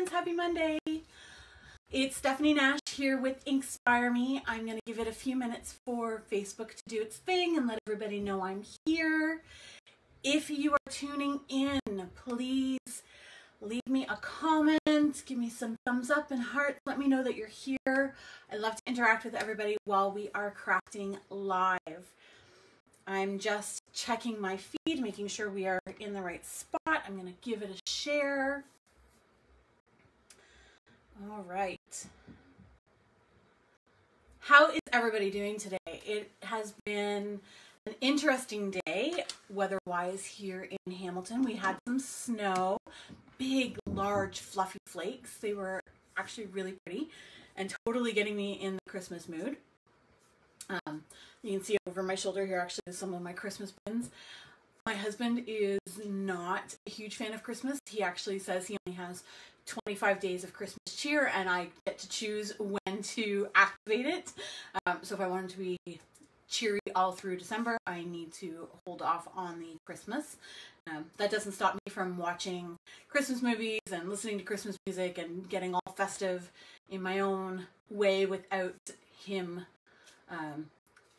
friends, happy Monday. It's Stephanie Nash here with Inspire Me. I'm going to give it a few minutes for Facebook to do its thing and let everybody know I'm here. If you are tuning in, please leave me a comment, give me some thumbs up and hearts, let me know that you're here. I love to interact with everybody while we are crafting live. I'm just checking my feed, making sure we are in the right spot. I'm going to give it a share. All right. How is everybody doing today? It has been an interesting day weather-wise here in Hamilton. We had some snow, big, large, fluffy flakes. They were actually really pretty and totally getting me in the Christmas mood. You can see over my shoulder here actually some of my Christmas pins. My husband is not a huge fan of Christmas. He actually says he only has 25 days of Christmas cheer and I get to choose when to activate it. So if I want it to be cheery all through December, I need to hold off on the Christmas. That doesn't stop me from watching Christmas movies and listening to Christmas music and getting all festive in my own way without him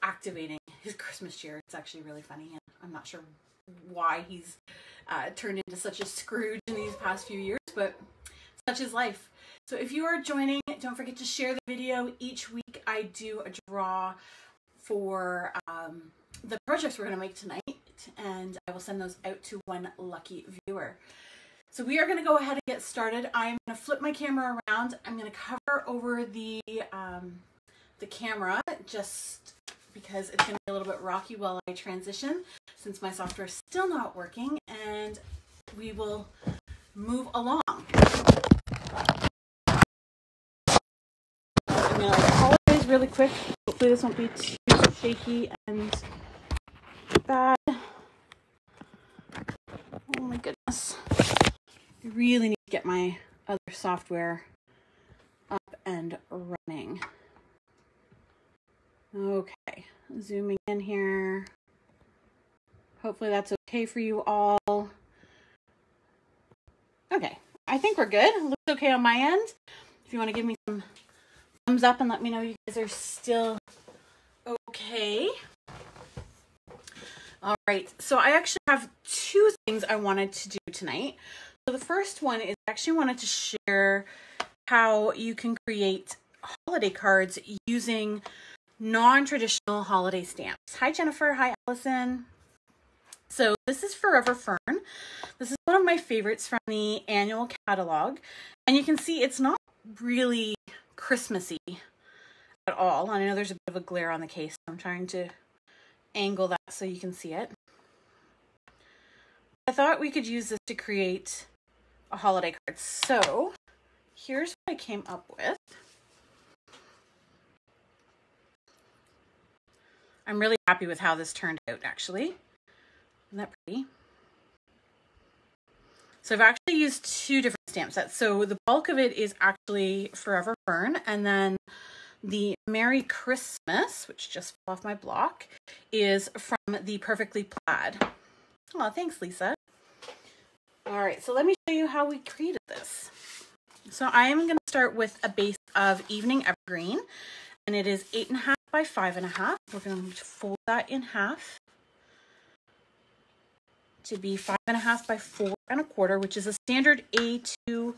activating his Christmas cheer. It's actually really funny, and I'm not sure why he's turned into such a Scrooge in these past few years, but such is life. So if you are joining, don't forget to share the video. Each week I do a draw for the projects we're going to make tonight, and I will send those out to one lucky viewer. So we are going to go ahead and get started. I'm going to flip my camera around. I'm going to cover over the camera just because it's going to be a little bit rocky while I transition since my software is still not working, and we will move along. I'm going to apologize really quick. Hopefully this won't be too shaky and bad. Oh my goodness. I really need to get my other software up and running. Okay, zooming in here. Hopefully that's okay for you all. Okay, I think we're good. It looks okay on my end. If you want to give me some thumbs up and let me know you guys are still okay. All right, so I actually have two things I wanted to do tonight. So the first one is I actually wanted to share how you can create holiday cards using non-traditional holiday stamps. Hi Jennifer, hi Allison. So this is Forever Fern. This is one of my favorites from the annual catalog, and you can see it's not really Christmassy at all. And I know there's a bit of a glare on the case, so I'm trying to angle that so you can see it. I thought we could use this to create a holiday card. So here's what I came up with. I'm really happy with how this turned out, actually. Isn't that pretty? So I've actually used two different stamp sets. So the bulk of it is actually Forever Fern, and then the Merry Christmas, which just fell off my block, is from the Perfectly Plaid. Oh, thanks, Lisa. All right, so let me show you how we created this. So I am going to start with a base of Evening Evergreen, and it is 8.5 by 5.5. We're going to fold that in half to be 5.5 by 4.25, which is a standard A2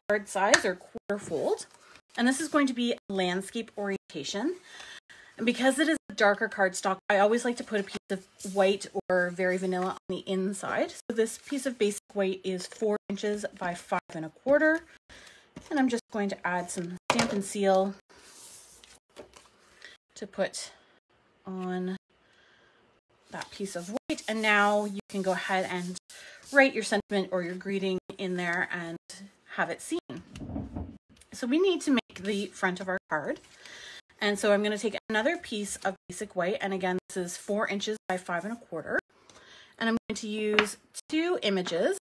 card size or quarter fold. And this is going to be a landscape orientation. And because it is a darker cardstock, I always like to put a piece of white or very vanilla on the inside. So this piece of basic white is 4 inches by 5.25. And I'm just going to add some Stampin' Seal to put on that piece of white. And now you can go ahead and write your sentiment or your greeting in there and have it seen. So we need to make the front of our card. And so I'm going to take another piece of basic white. And again, this is 4 inches by 5.25. And I'm going to use two images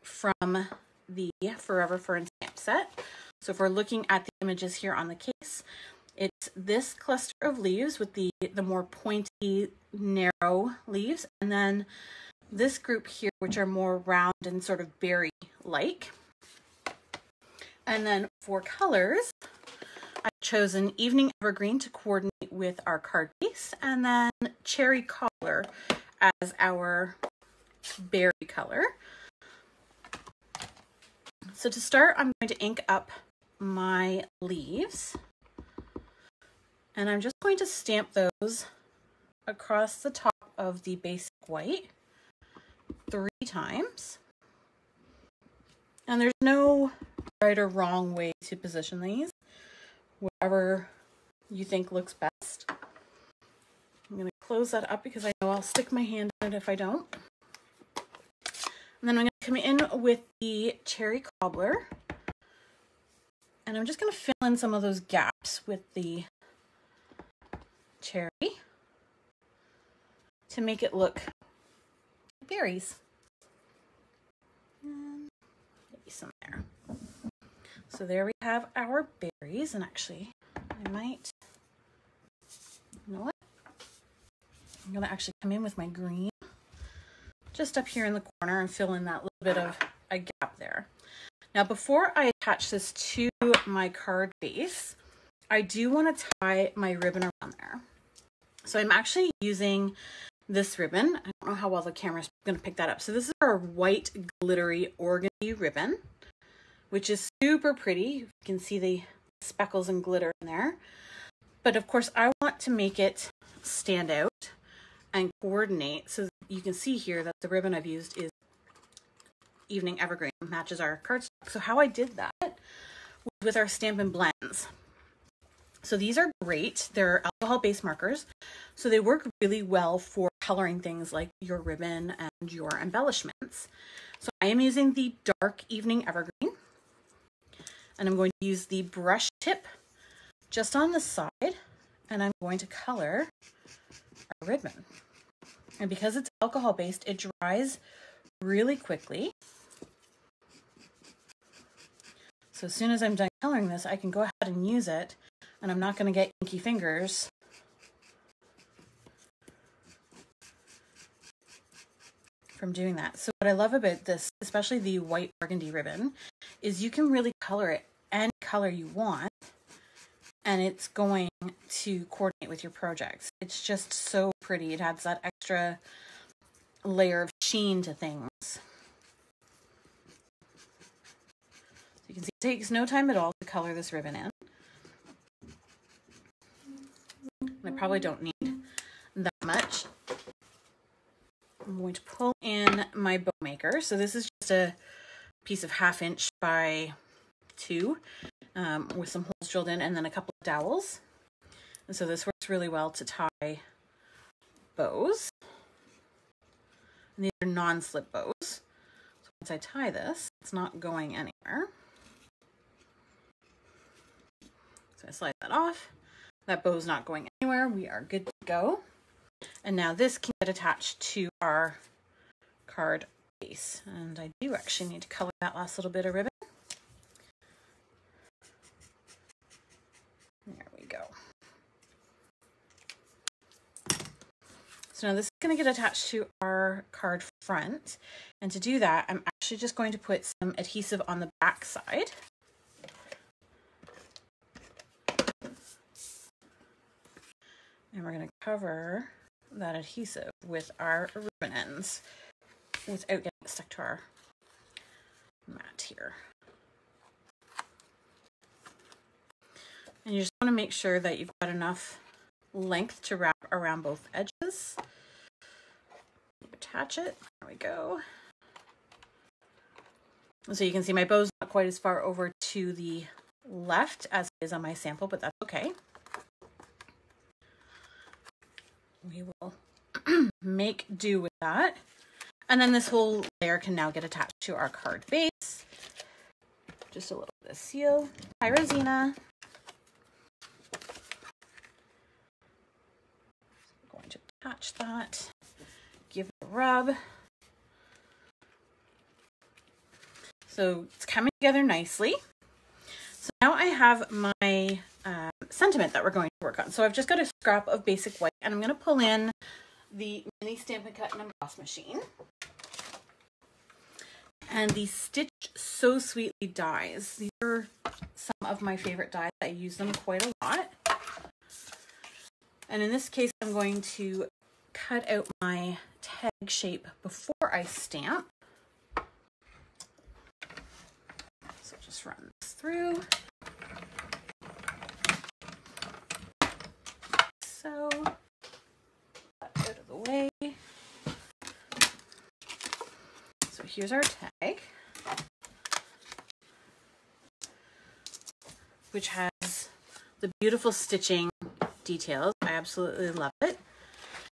from the Forever Fern stamp set. So if we're looking at the images here on the case, it's this cluster of leaves with the more pointy, narrow leaves, and then this group here, which are more round and sort of berry-like. And then for colors, I've chosen Evening Evergreen to coordinate with our card base, and then Cherry Cobbler as our berry color. So to start, I'm going to ink up my leaves, and I'm just going to stamp those across the top of the basic white 3 times. And there's no right or wrong way to position these, whatever you think looks best. I'm going to close that up because I know I'll stick my hand in it if I don't. And then I'm going to come in with the Cherry Cobbler, and I'm just going to fill in some of those gaps with the cherry to make it look like berries. And maybe some there. So there we have our berries, and actually I might, you know what? I'm going to actually come in with my green just up here in the corner and fill in that little bit of a gap there. Now, before I attach this to my card base, I do want to tie my ribbon around there. So I'm actually using this ribbon. I don't know how well the camera's going to pick that up. So this is our white glittery organdy ribbon, which is super pretty. You can see the speckles and glitter in there. But of course, I want to make it stand out and coordinate. So you can see here that the ribbon I've used is Evening Evergreen, matches our cardstock. So how I did that was with our Stampin' Blends. So these are great. They're alcohol-based markers, so they work really well for coloring things like your ribbon and your embellishments. So I am using the dark Evening Evergreen, and I'm going to use the brush tip just on the side, and I'm going to color our ribbon. And because it's alcohol-based, it dries really quickly. So as soon as I'm done coloring this, I can go ahead and use it, and I'm not going to get inky fingers from doing that. So what I love about this, especially the white burgundy ribbon, is you can really color it any color you want, and it's going to coordinate with your projects. It's just so pretty. It adds that extra layer of sheen to things. You can see it takes no time at all to color this ribbon in. I probably don't need that much. I'm going to pull in my bow maker. So this is just a piece of 1/2 inch by 2 with some holes drilled in and then a couple of dowels. And so this works really well to tie bows. And these are non-slip bows. So once I tie this, it's not going anywhere. So I slide that off. That bow's not going anywhere. We are good to go. And now this can get attached to our card base. And I do actually need to color that last little bit of ribbon. There we go. So now this is going to get attached to our card front. And to do that, I'm actually just going to put some adhesive on the back side. And we're going to cover that adhesive with our ribbon ends without getting it stuck to our mat here. And you just want to make sure that you've got enough length to wrap around both edges. Attach it. There we go. So you can see my bow's not quite as far over to the left as it is on my sample, but that's okay. We will make do with that. And then this whole layer can now get attached to our card base. Just a little bit of seal. Hi, Rosina. I'm going to attach that. Give it a rub. So it's coming together nicely. So now I have my sentiment that we're going to work on. So I've just got a scrap of basic white, and I'm going to pull in the mini Stampin' Cut and Emboss machine. And the Stitch So Sweetly dies. These are some of my favorite dies. I use them quite a lot. And in this case, I'm going to cut out my tag shape before I stamp. So just run this through. So, out of the way. So here's our tag, which has the beautiful stitching details. I absolutely love it.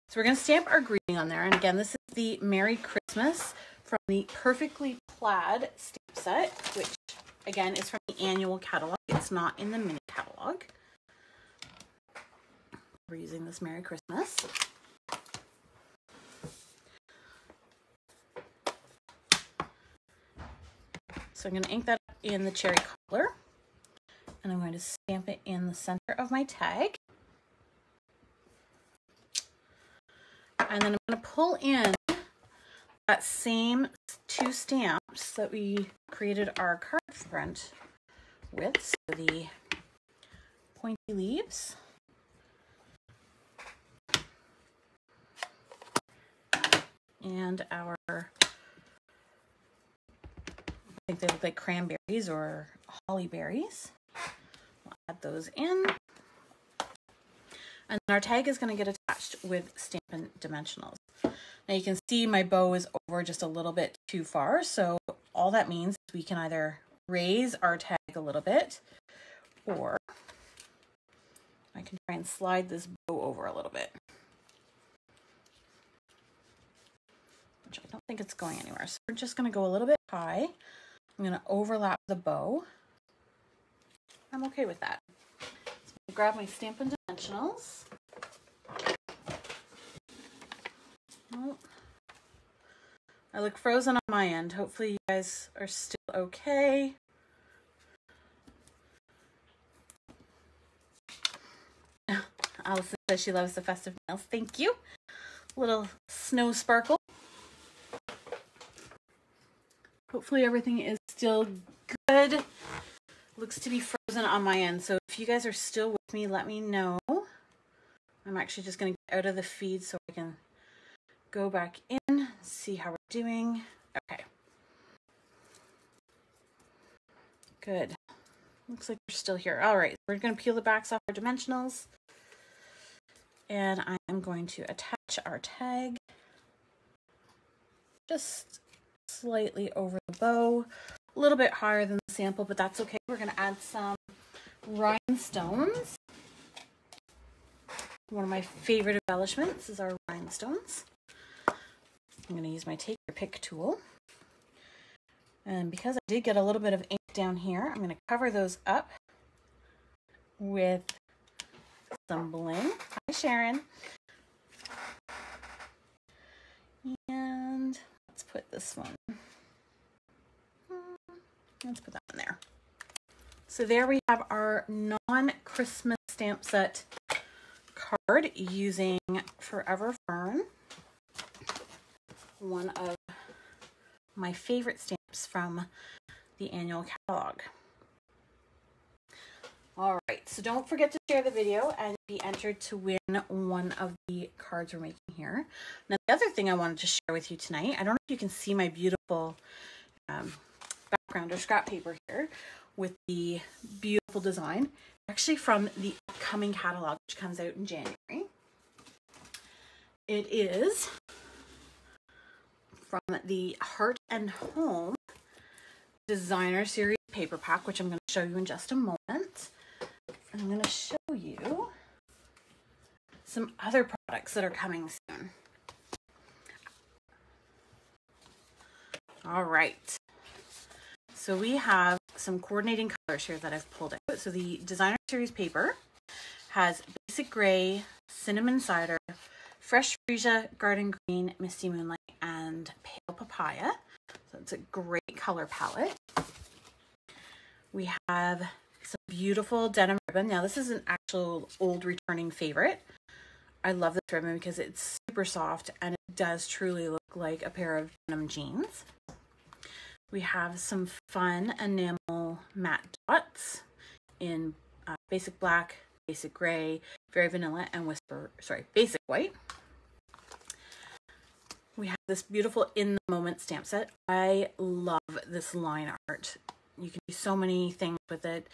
So we're going to stamp our greeting on there. And again, this is the Merry Christmas from the Perfectly Plaid stamp set, which again is from the annual catalog. It's not in the mini catalog. We're using this Merry Christmas. So I'm going to ink that up in the cherry color, and I'm going to stamp it in the center of my tag. And then I'm going to pull in that same 2 stamps that we created our card front with. So the pointy leaves. And our, I think they look like cranberries or holly berries. We'll add those in. And then our tag is going to get attached with Stampin' Dimensionals. Now you can see my bow is over just a little bit too far. So all that means is we can either raise our tag a little bit, or I can try and slide this bow over a little bit. Which I don't think it's going anywhere. So we're just going to go a little bit high. I'm going to overlap the bow. I'm okay with that. So I'm going to grab my Stampin' Dimensionals. Oh, I look frozen on my end. Hopefully you guys are still okay. Allison says she loves the festive nails. Thank you. Little snow sparkle. Hopefully everything is still good. Looks to be frozen on my end. So if you guys are still with me, let me know. I'm actually just going to get out of the feed so I can go back in, see how we're doing. Okay. Good. Looks like we're still here. All right. We're going to peel the backs off our dimensionals. And I am going to attach our tag just slightly over the bow, a little bit higher than the sample, but that's okay. We're going to add some rhinestones. One of my favorite embellishments is our rhinestones. I'm going to use my Take Your Pick tool. And because I did get a little bit of ink down here, I'm going to cover those up with some bling. Hi, Sharon. And let's put this one. Let's put that in there. So there we have our non-Christmas stamp set card using Forever Fern, one of my favorite stamps from the annual catalog. All right, so don't forget to share the video and be entered to win one of the cards we're making here. Now, the other thing I wanted to share with you tonight, I don't know if you can see my beautiful background or scrap paper here with the beautiful design, actually from the upcoming catalog, which comes out in January. It is from the Heart and Home Designer Series paper pack, which I'm going to show you in just a moment. And I'm going to show you some other products that are coming soon. All right. So we have some coordinating colors here that I've pulled out. So the Designer Series paper has Basic Gray, Cinnamon Cider, Fresh Freesia, Garden Green, Misty Moonlight, and Pale Papaya. So it's a great color palette. We have some beautiful denim ribbon. Now this is an actual old returning favorite. I love this ribbon because it's super soft and it does truly look like a pair of denim jeans. We have some fun enamel matte dots in basic black, basic gray, very vanilla, and basic white. We have this beautiful In the Moment stamp set. I love this line art. You can do so many things with it.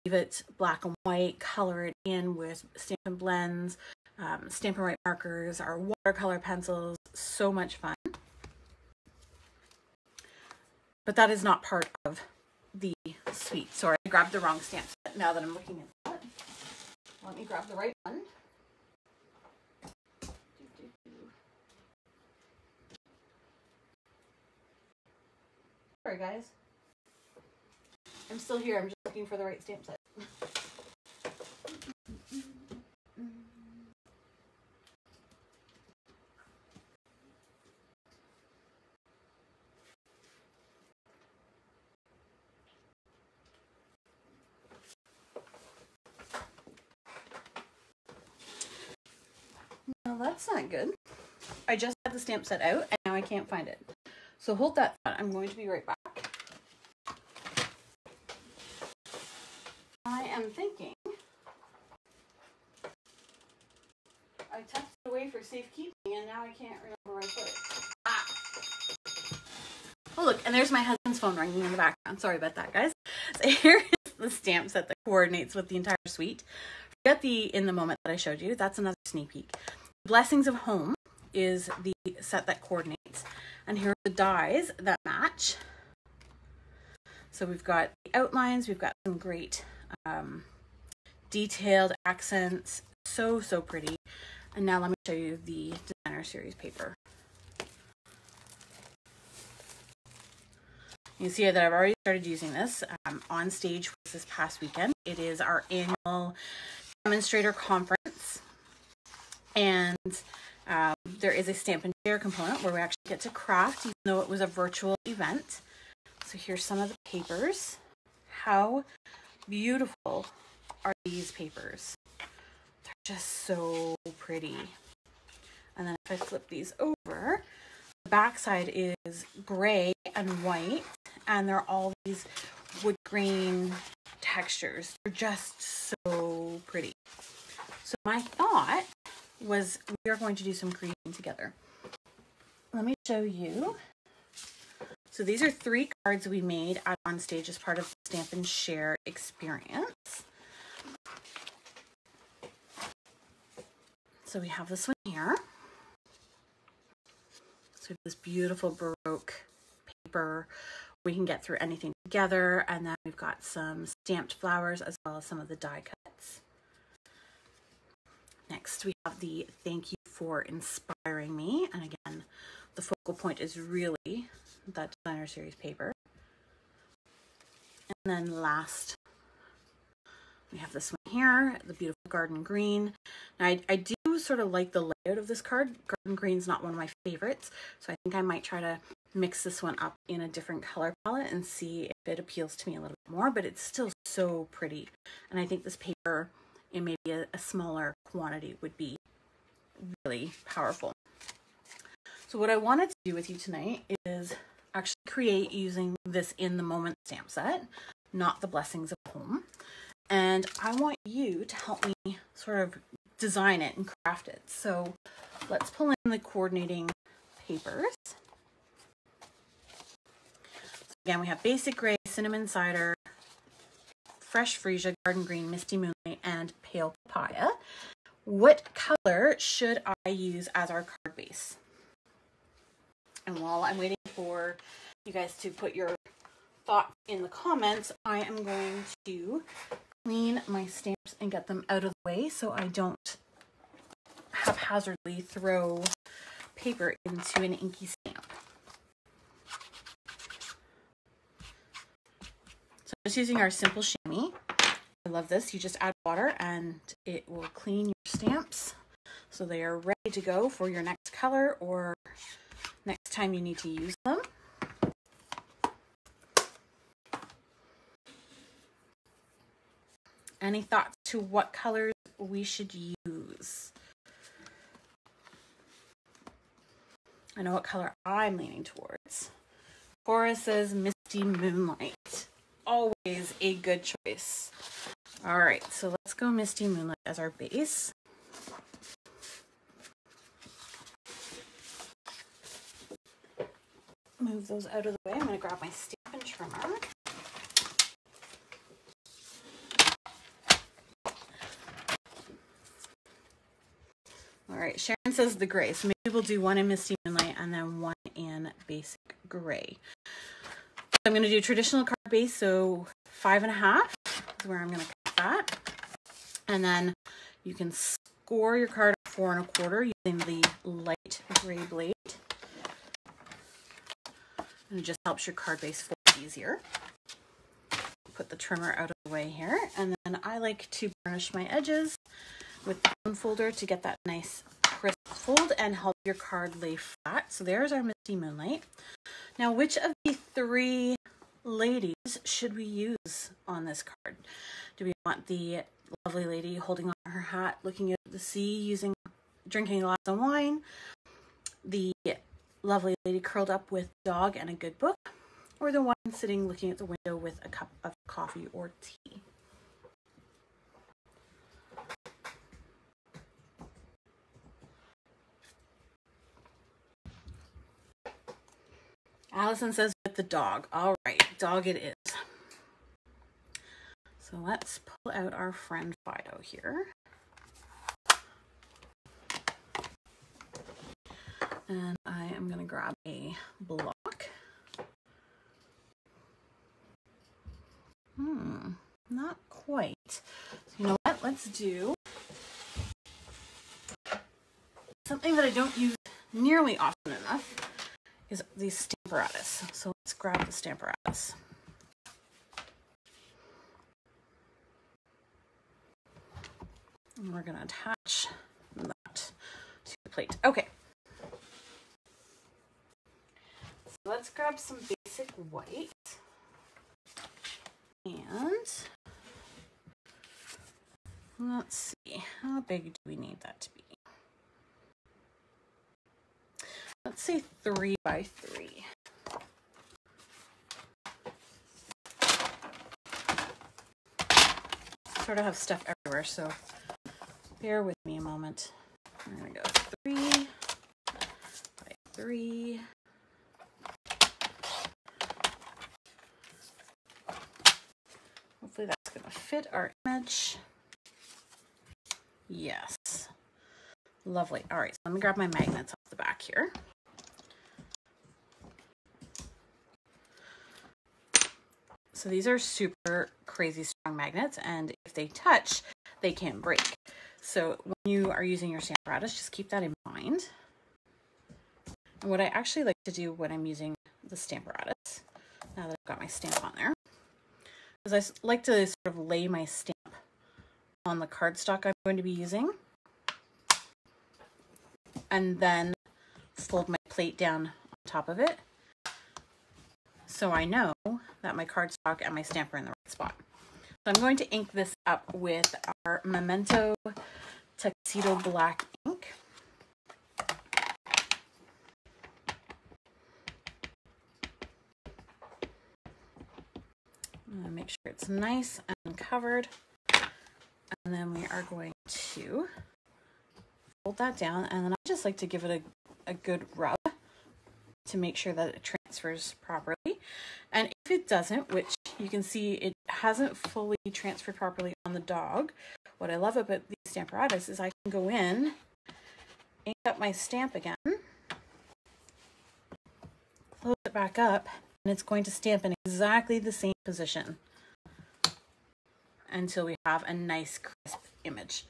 Leave it black and white, color it in with Stampin' Blends, Stampin' Write markers, our watercolor pencils. So much fun. But that is not part of the suite. Sorry, I grabbed the wrong stamp set now that I'm looking at that. Let me grab the right one. Sorry, guys. I'm still here. I'm just looking for the right stamp set. No, that's not good. I just had the stamp set out and now I can't find it. So hold that thought. I'm going to be right back. I am thinking I tucked it away for safekeeping and now I can't remember where I put it. Ah! Oh look, and there's my husband's phone ringing in the background. Sorry about that, guys. So here is the stamp set that coordinates with the entire suite. Forget the In the Moment that I showed you. That's another sneak peek. Blessings of Home is the set that coordinates. And here are the dies that match. So we've got the outlines, we've got some great detailed accents. So pretty. And now let me show you the designer series paper. You see that I've already started using this on stage this past weekend. It is our annual demonstrator conference. And there is a stamp and share component where we actually get to craft, even though it was a virtual event. So here's some of the papers. How beautiful are these papers? They're just so pretty. And then if I flip these over, the back side is gray and white, and they're all these wood grain textures. They're just so pretty. So my thought was we are going to do some creating together. Let me show you. So these are 3 cards we made at On Stage as part of the Stamp and Share experience. So we have this one here. So this beautiful Baroque paper. We can get through anything together. And then we've got some stamped flowers as well as some of the die cuts. Next, we have the Thank You for Inspiring Me. And again, the focal point is really that designer series paper. And then last, we have this one here, the beautiful Garden Green. Now, I do sort of like the layout of this card. Garden Green's not one of my favorites, so I think I might try to mix this one up in a different color palette and see if it appeals to me a little bit more, but it's still so pretty. And I think this paper in maybe a smaller quantity would be really powerful. So what I wanted to do with you tonight is actually create using this In the Moment stamp set, not the Blessings of Home. And I want you to help me sort of design it and craft it. So let's pull in the coordinating papers. So again, we have Basic Gray, Cinnamon Cider, Fresh Freesia, Garden Green, Misty Moonlight, and Pale Papaya. What color should I use as our card base? And while I'm waiting for you guys to put your thoughts in the comments, I am going to clean my stamps and get them out of the way so I don't haphazardly throw paper into an inky stamp. So just using our simple chamois. I love this. You just add water and it will clean your stamps so they are ready to go for your next color or next time you need to use them. Any thoughts to what colors we should use? I know what color I'm leaning towards. Cora says Misty Misty Moonlight. Always a good choice. All right, so let's go Misty Moonlight as our base. Move those out of the way. I'm going to grab my stamp and trimmer. All right, Sharon says the gray, so maybe we'll do one in Misty Moonlight and then one in basic gray. I'm going to do traditional card base, so 5.5 is where I'm going to cut that. And then you can score your card at 4 1/4 using the light gray blade. And it just helps your card base fold easier. Put the trimmer out of the way here. And then I like to burnish my edges with the bone folder to get that nice crisp fold and help your card lay flat. So there's our Misty Moonlight. Now, which of the 3 ladies should we use on this card? Do we want the lovely lady holding on her hat, looking at the sea, drinking a glass of wine? The lovely lady curled up with dog and a good book? Or the one sitting looking at the window with a cup of coffee or tea? Allison says with the dog. All right, dog it is. So let's pull out our friend Fido here. And I am going to grab a block. Not quite. So you know what? Let's do something that I don't use nearly often enough. Is these Stamparatus. So let's grab the Stamparatus. And we're going to attach that to the plate. Okay. So let's grab some basic white. And let's see, how big do we need that to be? Let's say 3 by 3. Sort of have stuff everywhere, so bear with me a moment. We're going to go 3 by 3. Hopefully that's going to fit our image. Yes. Lovely. All right, so let me grab my magnets off the back here. So these are super crazy strong magnets, and if they touch, they can break. So when you are using your Stamparatus, just keep that in mind. And what I actually like to do when I'm using the Stamparatus, now that I've got my stamp on there, is I like to sort of lay my stamp on the cardstock I'm going to be using, and then fold my plate down on top of it, so I know that my cardstock and my stamp are in the right spot. So I'm going to ink this up with our Memento Tuxedo Black ink. Make sure it's nice and covered. And then we are going to fold that down, and then I just like to give it a good rub to make sure that it transfers properly. And if it doesn't, which you can see it hasn't fully transferred properly on the dog, what I love about the Stamparatus is I can go in, ink up my stamp again, close it back up, and it's going to stamp in exactly the same position until we have a nice crisp image.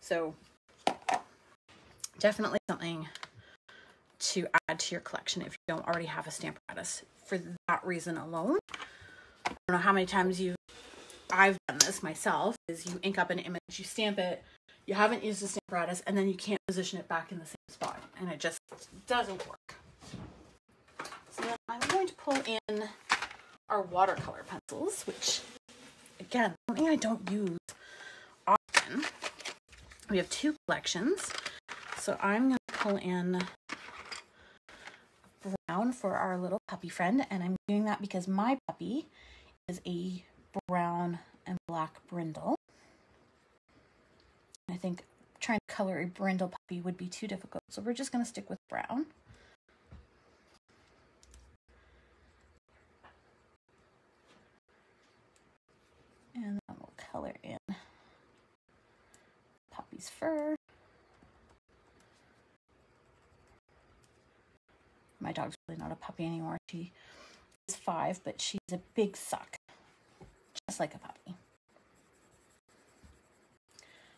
So definitely something to add to your collection if you don't already have a Stamparatus for that reason alone. I don't know how many times I've done this myself, is you ink up an image, you stamp it, you haven't used the Stamparatus, and then you can't position it back in the same spot, and it just doesn't work. So then I'm going to pull in our watercolor pencils, which again, something I don't use often. We have 2 collections, so I'm going to pull in a brown for our little puppy friend, and I'm doing that because my puppy is a brown and black brindle. I think trying to color a brindle puppy would be too difficult, so we're just going to stick with brown. And then we'll color in puppy's fur. My dog's really not a puppy anymore. She is 5, but she's a big suck, just like a puppy.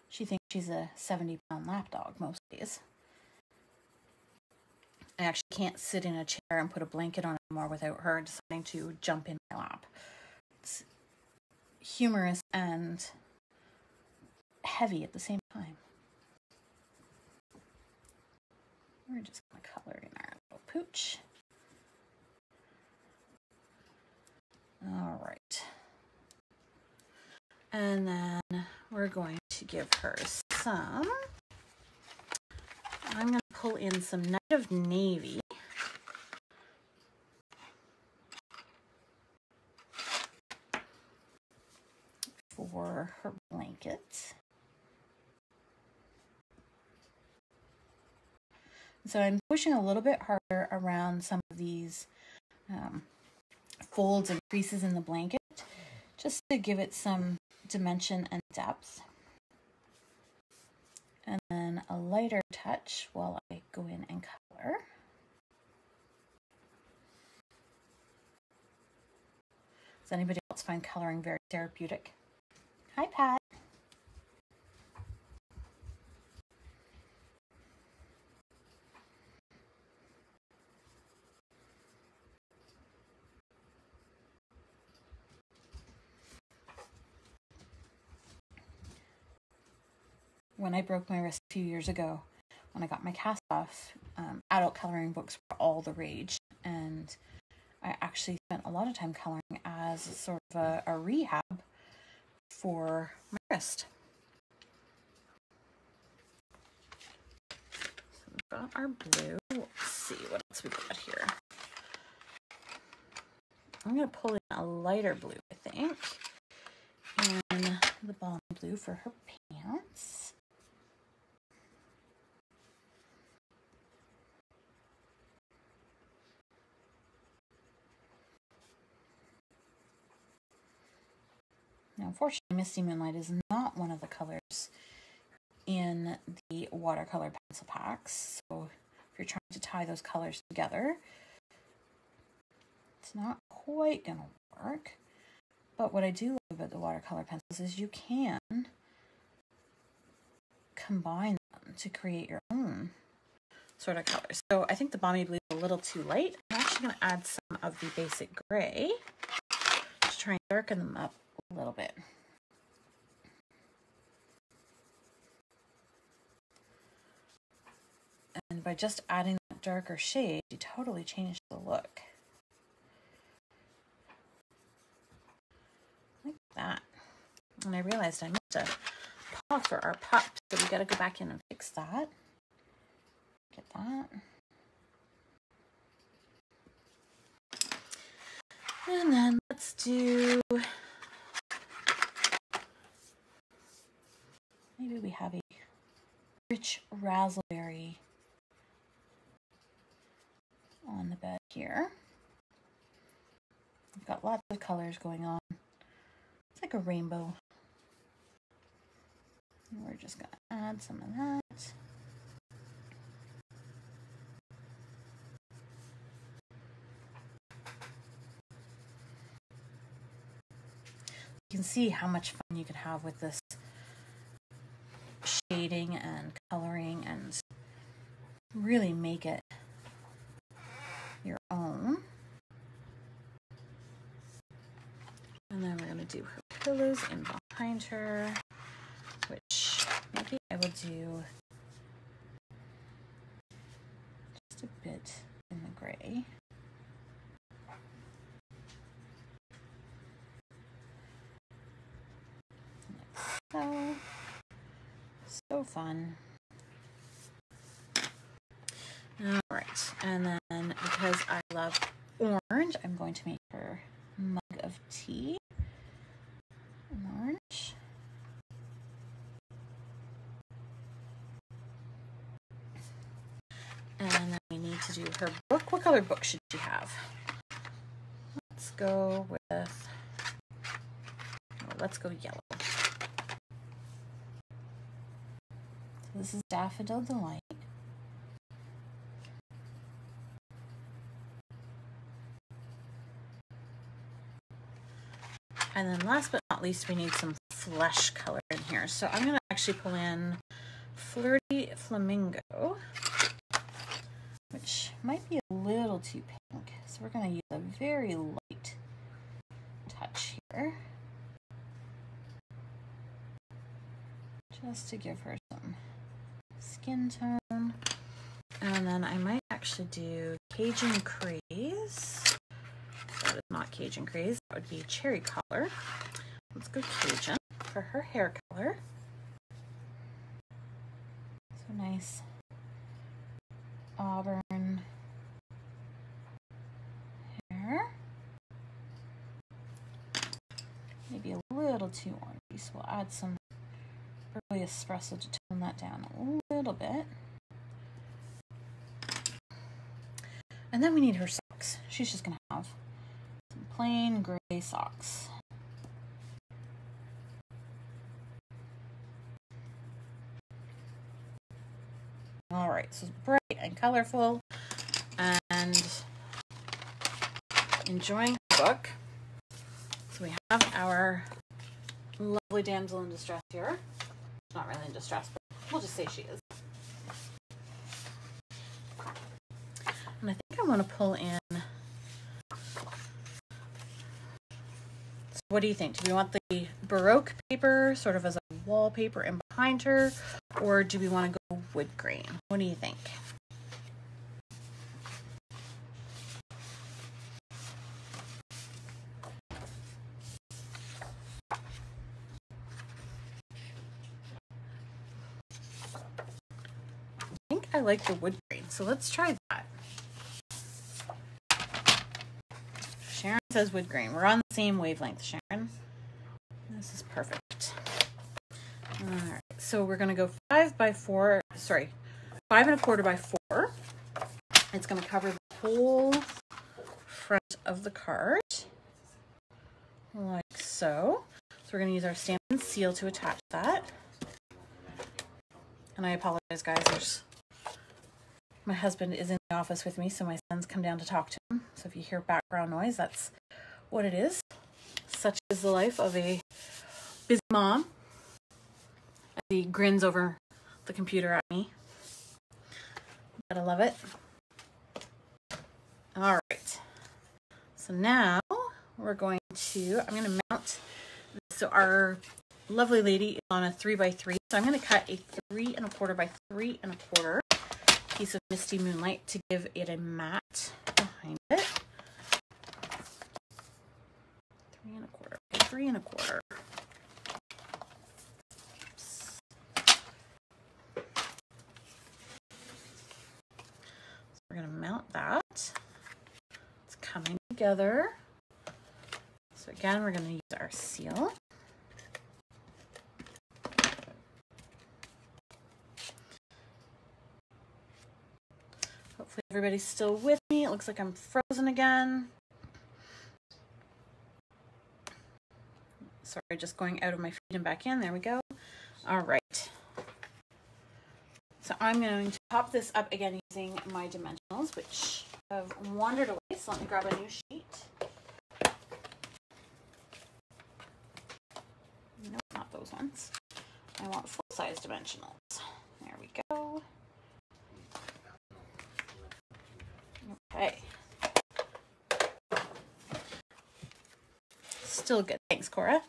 She thinks she's a 70-pound lap dog most days. I actually can't sit in a chair and put a blanket on anymore without her deciding to jump in my lap. It's humorous and heavy at the same time. We're just going to color in our little pooch. All right. And then we're going to give her some, I'm going to pull in some Night of Navy. For her blanket. So I'm pushing a little bit harder around some of these folds and creases in the blanket, just to give it some dimension and depth. And then a lighter touch while I go in and color. Does anybody else find coloring very therapeutic? Hi, Pat. When I broke my wrist a few years ago, when I got my cast off, adult coloring books were all the rage, and I actually spent a lot of time coloring as sort of a rehab for my wrist. So we've got our blue. Let's see what else we got here. I'm going to pull in a lighter blue, I think, and the balmy blue for her pants. Now, unfortunately, Misty Moonlight is not one of the colors in the watercolor pencil packs. So if you're trying to tie those colors together, it's not quite going to work. But what I do love about the watercolor pencils is you can combine them to create your own sort of colors. So I think the balmy blue is a little too light. I'm actually going to add some of the basic gray to try and darken them up a little bit. And by just adding that darker shade, you totally change the look. Like that. And I realized I missed a paw for our pup, so we got to go back in and fix that. Get that. And then let's do, maybe we have a rich raspberry on the bed here. We've got lots of colors going on. It's like a rainbow. And we're just going to add some of that. You can see how much fun you can have with this shading and coloring and really make it your own. And then we're going to do her pillows in behind her, which maybe I will do just a bit in the gray. So fun. All right, and then because I love orange, I'm going to make her a mug of tea. Orange. And then we need to do her book. What color book should she have? Let's go with, let's go yellow. So this is Daffodil Delight. And then last but not least, we need some flesh color in here. So I'm gonna actually pull in Flirty Flamingo, which might be a little too pink. So we're gonna use a very light touch here, just to give her some skin tone. And then I might actually do Cajun Craze. That is not Cajun Craze, that would be Cherry Color. Let's go Cajun for her hair color. So nice auburn hair. Maybe a little too orangey, so we'll add some early espresso to tone that down a little bit. And then we need her socks. She's just gonna have some plain gray socks. All right, so it's bright and colorful and enjoying the book. So we have our lovely damsel in distress here. Not really in distress, but we'll just say she is. And I think I want to pull in, so what do you think? Do we want the Baroque paper sort of as a wallpaper in behind her, or do we want to go wood grain? What do you think? I think I like the wood grain, so let's try that. Sharon says wood grain. We're on the same wavelength, Sharon. This is perfect. All right, so we're gonna go 5 by 4, sorry, 5 1/4 by 4. It's gonna cover the whole front of the card, like so. So we're gonna use our stamp and seal to attach that. And I apologize, guys, my husband is in the office with me, so my son's come down to talk to him. So if you hear background noise, that's what it is. Such is the life of a busy mom. As he grins over the computer at me. But I love it. All right. So now we're going to, I'm going to mount. So our lovely lady is on a 3 by 3. So I'm going to cut a 3 1/4 by 3 1/4 piece of Misty Moonlight to give it a matte behind it. 3 1/4, 3 1/4. Oops. So we're gonna mount that. It's coming together. So again, we're gonna use our seal. Hopefully everybody's still with me. It looks like I'm frozen again. Sorry, just going out of my feed and back in. There we go. All right. So I'm going to pop this up again using my dimensionals, which have wandered away. So let me grab a new sheet. Nope, not those ones. I want full-size dimensionals. There we go. Okay. Still good. Thanks, Cora.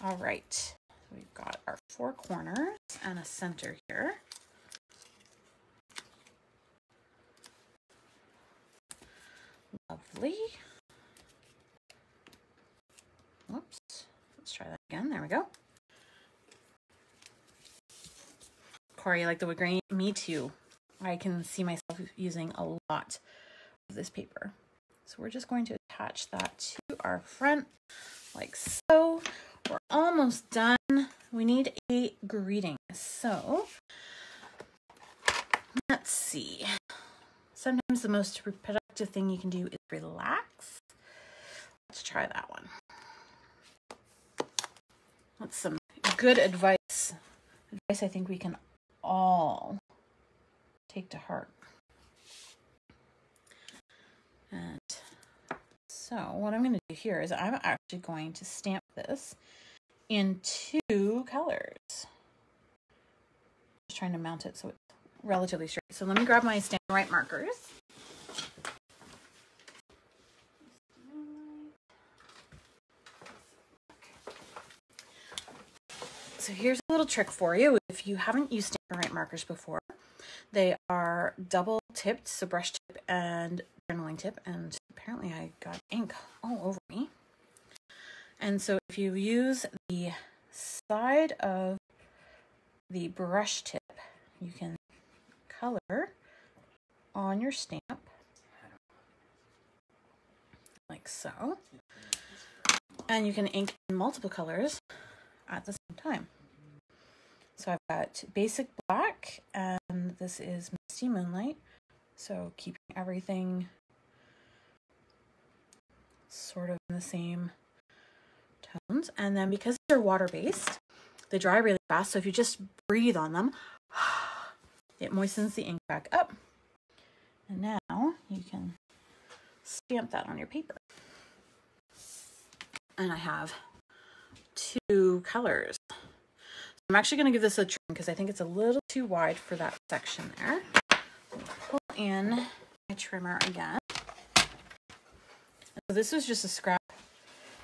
All right. So we've got our 4 corners and a center here. Lovely. Whoops. Let's try that again. There we go. Cora, you like the wood grain? Me too. I can see myself using a lot of this paper. So we're just going to attach that to our front like so. We're almost done. We need a greeting. So let's see. Sometimes the most productive thing you can do is relax. Let's try that one. That's some good advice. Advice I think we can all take to heart. And so what I'm going to do here is I'm actually going to stamp this in 2 colors. Just trying to mount it so it's relatively straight. So let me grab my Stamp Right markers. So here's a little trick for you. If you haven't used Stamp Right markers before, they are double tipped, so brush tip and journaling tip, and apparently I got ink all over me. And so if you use the side of the brush tip, you can color on your stamp like so, and you can ink in multiple colors at the same time. So I've got basic black, and this is Misty Moonlight, so keeping everything sort of in the same tones. And then because they're water-based, they dry really fast, so if you just breathe on them, it moistens the ink back up. And now you can stamp that on your paper. And I have 2 colors. I'm actually going to give this a trim because I think it's a little too wide for that section there. Pull in my trimmer again. So this was just a scrap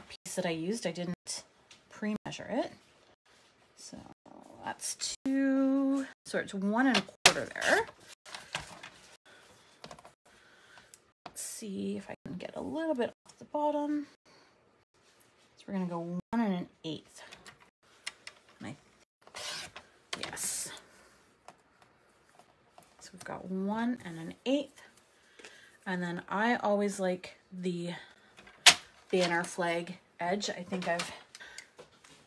piece that I used. I didn't pre-measure it. So that's 2, so it's 1 1/4 there. Let's see if I can get a little bit off the bottom. So we're going to go 1 1/8. And yes. So we've got 1 1/8. And then I always like the banner flag edge. I think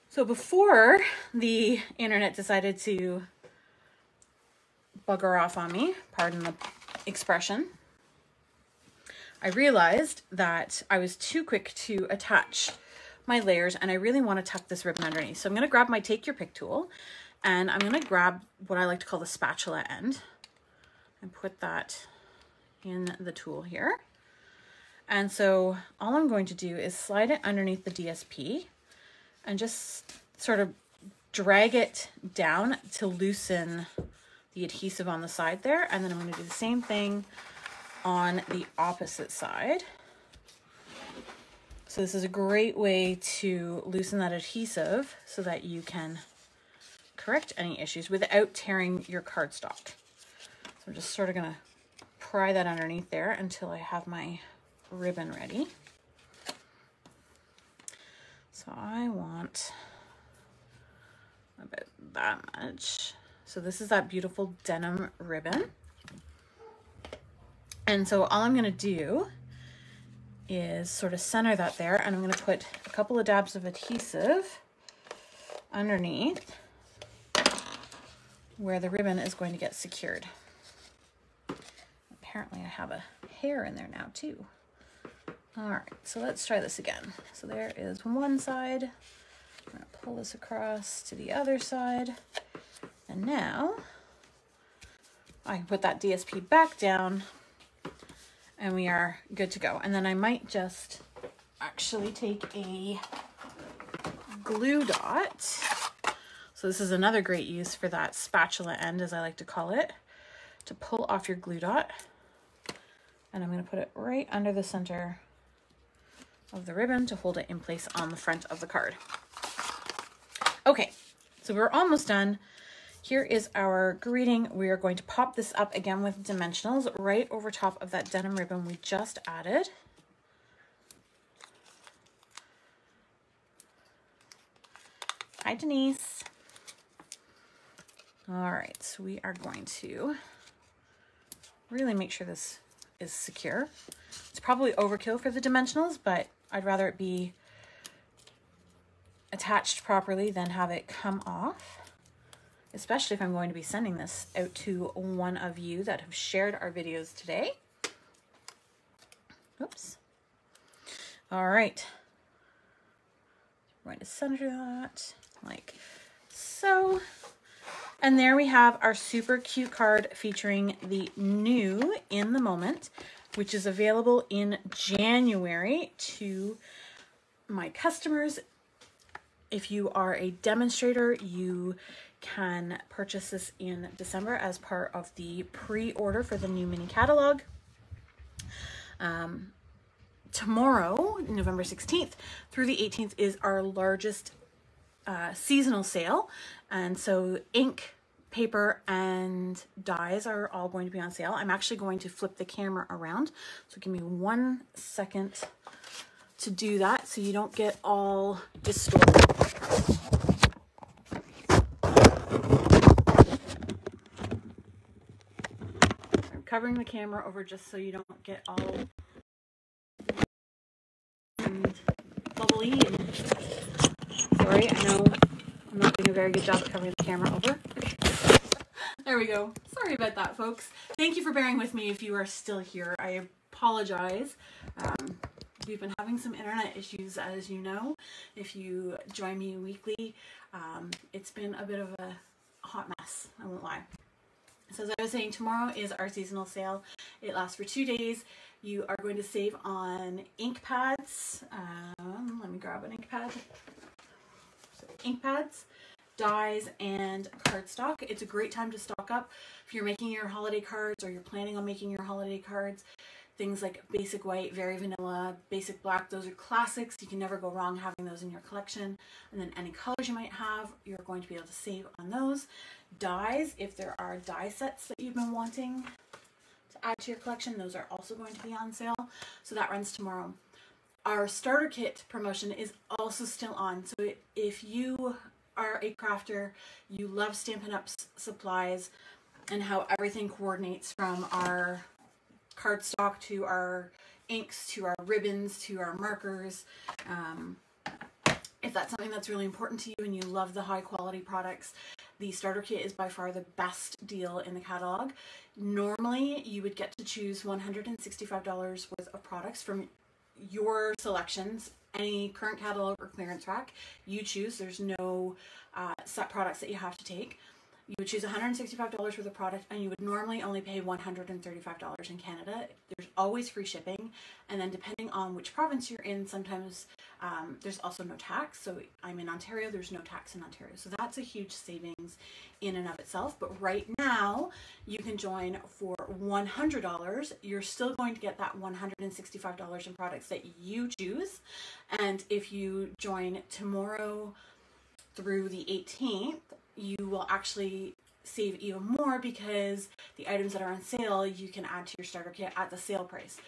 so before the internet decided to bugger off on me, pardon the expression, I realized that I was too quick to attach my layers, and I really want to tuck this ribbon underneath. So I'm going to grab my Take Your Pick tool, and I'm going to grab what I like to call the spatula end and put that in the tool here. And so all I'm going to do is slide it underneath the DSP and just sort of drag it down to loosen the adhesive on the side there. And then I'm going to do the same thing on the opposite side. So this is a great way to loosen that adhesive so that you can correct any issues without tearing your cardstock. So I'm just sort of going to pry that underneath there until I have my ribbon ready. So I want about that much. So this is that beautiful denim ribbon. And so all I'm going to do is sort of center that there, and I'm going to put a couple of dabs of adhesive underneath where the ribbon is going to get secured. Apparently I have a hair in there now too. All right, so let's try this again. So there is one side. I'm going to pull this across to the other side. And now I can put that DSP back down and we are good to go. And then I might just actually take a glue dot. So this is another great use for that spatula end, as I like to call it, to pull off your glue dot. And I'm going to put it right under the center of the ribbon to hold it in place on the front of the card. Okay, so we're almost done. Here is our greeting. We are going to pop this up again with dimensionals right over top of that denim ribbon we just added. Hi, Denise. All right, so we are going to really make sure this is secure. It's probably overkill for the dimensionals, but I'd rather it be attached properly than have it come off, especially if I'm going to be sending this out to one of you that have shared our videos today. Oops. All right. I'm going to center that like so. And there we have our super cute card featuring the new In the Moment, which is available in January to my customers. If you are a demonstrator, you can purchase this in December as part of the pre-order for the new mini catalog. Tomorrow, November 16th through the 18th, is our largest seasonal sale. And so ink, paper, and dies are all going to be on sale. I'm actually going to flip the camera around. So give me 1 second to do that so you don't get all distorted. I'm covering the camera over just so you don't get all bubbly. Sorry, I know I'm not doing a very good job at covering the camera over. There we go. Sorry about that, folks. Thank you for bearing with me if you are still here. I apologize. We've been having some internet issues, as you know. If you join me weekly, it's been a bit of a hot mess, I won't lie. So as I was saying, tomorrow is our seasonal sale. It lasts for 2 days. You are going to save on ink pads. Let me grab an ink pad. So ink pads, dies, and cardstock. It's a great time to stock up if you're making your holiday cards or you're planning on making your holiday cards. Things like basic white, very vanilla, basic black, those are classics. You can never go wrong having those in your collection. And then any colors you might have, you're going to be able to save on those. Dies, if there are die sets that you've been wanting to add to your collection, those are also going to be on sale. So that runs tomorrow. Our starter kit promotion is also still on. So if you are a crafter, you love Stampin' Up! Supplies and how everything coordinates from our cardstock to our inks to our ribbons to our markers. If that's something that's really important to you and you love the high quality products, the starter kit is by far the best deal in the catalog. Normally you would get to choose $165 worth of products from your selections, any current catalog or clearance rack you choose. There's no set products that you have to take. You would choose $165 worth of product, and you would normally only pay $135 in Canada. There's always free shipping, and then depending on which province you're in, sometimes there's also no tax. So I'm in Ontario, there's no tax in Ontario. So that's a huge savings in and of itself. But right now, you can join for $100. You're still going to get that $165 in products that you choose. And if you join tomorrow through the 18th, you will actually save even more because the items that are on sale you can add to your starter kit at the sale price.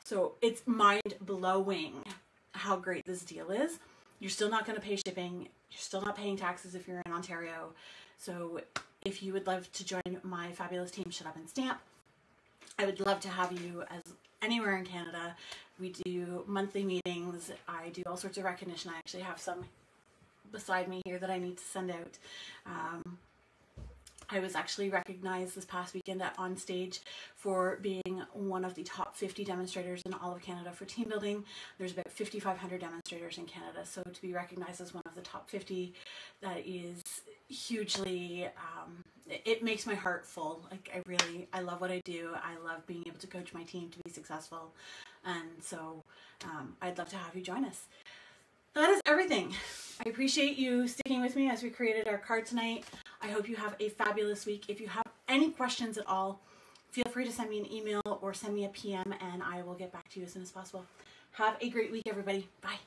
So it's mind-blowing how great this deal is. You're still not going to pay shipping. You're still not paying taxes if you're in Ontario. So if you would love to join my fabulous team, Shut Up and Stamp, I would love to have you as anywhere in Canada. We do monthly meetings. I do all sorts of recognition. I actually have some beside me here that I need to send out. I was actually recognized this past weekend at On Stage for being one of the top 50 demonstrators in all of Canada for team building. There's about 5,500 demonstrators in Canada, so to be recognized as one of the top 50, that is hugely, it makes my heart full. Like I love what I do. I love being able to coach my team to be successful, and so I'd love to have you join us. That is everything. I appreciate you sticking with me as we created our card tonight. I hope you have a fabulous week. If you have any questions at all, feel free to send me an email or send me a PM and I will get back to you as soon as possible. Have a great week, everybody. Bye.